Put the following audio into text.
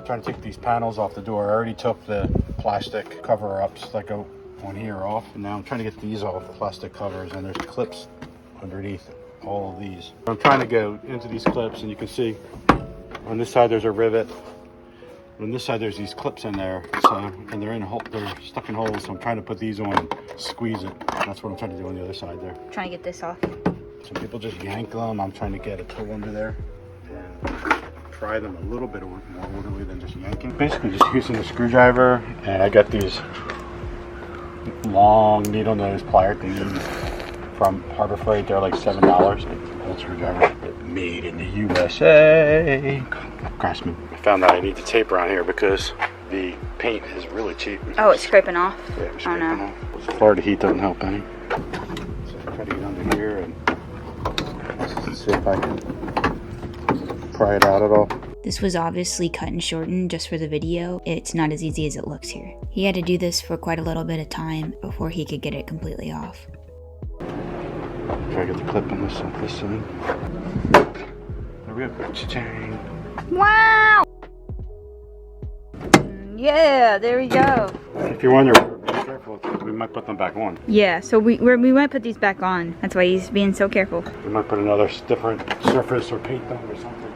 trying to take these panels off the door. I already took the plastic cover-ups that go on here off, and now I'm trying to get these off, the plastic covers, and there's clips underneath all of these. I'm trying to go into these clips, and you can see on this side there's a rivet. On this side there's these clips in there, so, and they're stuck in holes, so I'm trying to put these on and squeeze it. That's what I'm trying to do on the other side there. Trying to get this off. Some people just yank them. I'm trying to get a toe under there and pry them a little bit more orderly than just yanking. Basically just using a screwdriver, and I got these long needle nose plier thingies from Harbor Freight. They're like $7. Old screwdriver. Made in the USA. Craftsman. I found that I need the tape around here because the paint is really cheap. Oh, it's scraping off? Yeah, it's scraping off. The Florida heat doesn't help any. So I try to get under here and see if I can pry it out at all. This was obviously cut and shortened just for the video. It's not as easy as it looks here. He had to do this for quite a little bit of time before he could get it completely off. Try to get the clip on this side. There we go. Cha-ching. Wow! Yeah, there we go. If you're wondering, be careful. We might put them back on. Yeah, so we might put these back on. That's why he's being so careful. We might put another different surface or paint them or something.